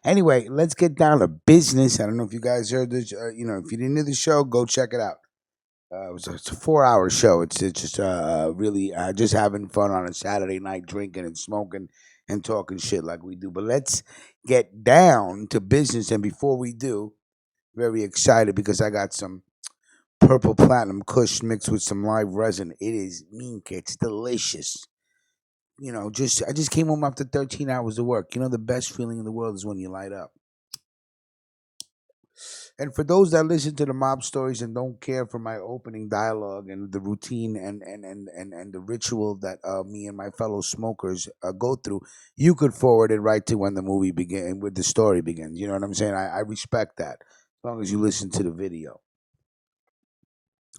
Anyway, let's get down to business. I don't know if you guys heard this. If you didn't hear the show, go check it out. It's a 4 hour show. It's just really just having fun on a Saturday night, drinking and smoking and talking shit like we do. But let's get down to business. And before we do, very excited because I got some purple platinum kush mixed with some live resin. It is mink. It's delicious. I just came home after 13 hours of work. The best feeling in the world is when you light up. And for those that listen to the mob stories and don't care for my opening dialogue and the routine and the ritual that me and my fellow smokers go through, you could forward it right to when the movie begins, with the story begins. You know what I'm saying? I respect that as long as you listen to the video.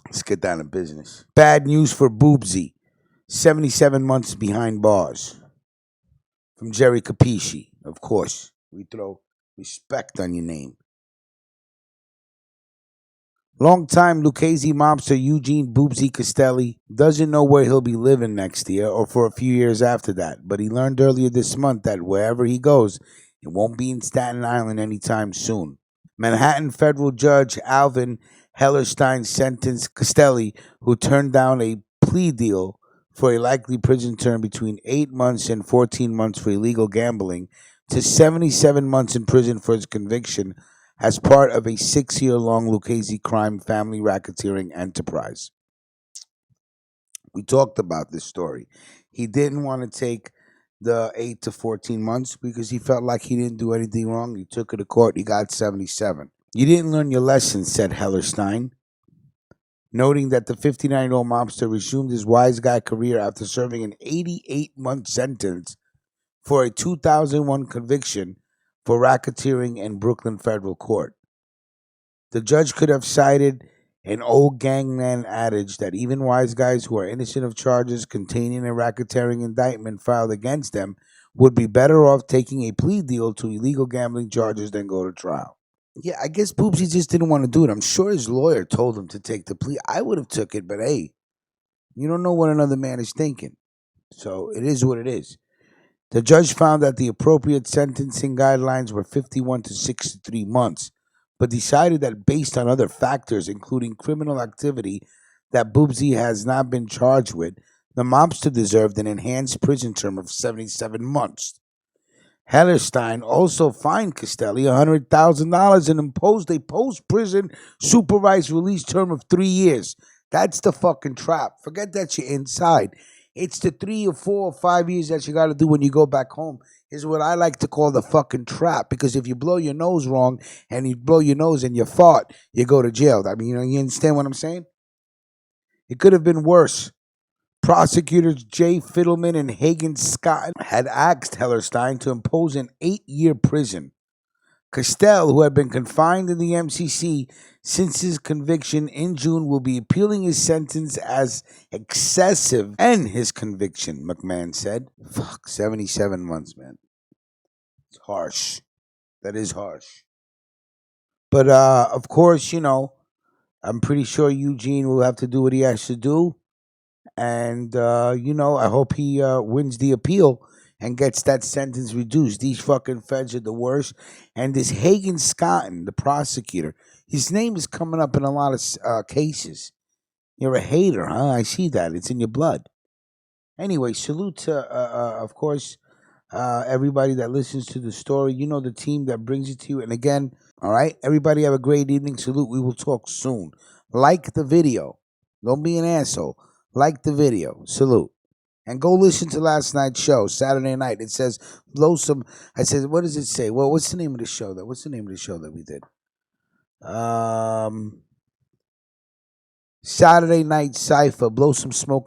Let's get down to business. Bad news for Boobsie. 77 months behind bars. From Jerry Capisci. Of course, we throw respect on your name. Longtime Luchese mobster Eugene Boobsie Castelle doesn't know where he'll be living next year or for a few years after that, but he learned earlier this month that wherever he goes, it won't be in Staten Island anytime soon. Manhattan federal judge Alvin Hellerstein sentenced Castelle, who turned down a plea deal for a likely prison term between 8 months and 14 months for illegal gambling, to 77 months in prison for his conviction as part of a 6-year-long Lucchese crime family racketeering enterprise. We talked about this story. He didn't want to take the 8 to 14 months because he felt like he didn't do anything wrong. He took it to court. He got 77. You didn't learn your lesson, said Hellerstein, noting that the 59-year-old mobster resumed his wise guy career after serving an 88-month sentence for a 2001 conviction for racketeering in Brooklyn federal court. The judge could have cited an old gangman adage that even wise guys who are innocent of charges containing a racketeering indictment filed against them would be better off taking a plea deal to illegal gambling charges than go to trial. Yeah, I guess Boobsy just didn't want to do it. I'm sure his lawyer told him to take the plea. I would have took it, but hey, you don't know what another man is thinking. So it is what it is. The judge found that the appropriate sentencing guidelines were 51 to 63 months, but decided that based on other factors, including criminal activity that Boobsy has not been charged with, the mobster deserved an enhanced prison term of 77 months. Hellerstein also fined Castelle $100,000 and imposed a post-prison supervised release term of 3 years. That's the fucking trap. Forget that you're inside. It's the 3 or 4 or 5 years that you got to do when you go back home is what I like to call the fucking trap. Because if you blow your nose wrong and you blow your nose and you fart, you go to jail. I mean, you understand what I'm saying? It could have been worse. Prosecutors Jay Fiddleman and Hagen Scott had asked Hellerstein to impose an 8-year prison. Castelle, who had been confined in the MCC since his conviction in June, will be appealing his sentence as excessive and his conviction, McMahon said. Fuck, 77 months, man. It's harsh. That is harsh. But, of course, I'm pretty sure Eugene will have to do what he has to do. And, I hope he wins the appeal and gets that sentence reduced. These fucking feds are the worst. And this Hagen Scotton, the prosecutor, his name is coming up in a lot of cases. You're a hater, huh? I see that. It's in your blood. Anyway, salute to, of course, everybody that listens to the story. You know the team that brings it to you. And again, all right, everybody have a great evening. Salute. We will talk soon. Like the video. Don't be an asshole. Like the video. Salute. And go listen to last night's show, Saturday night. It says, blow some. I said, what does it say? Well, what's the name of the show that we did? Saturday Night Cypher, blow some smoke.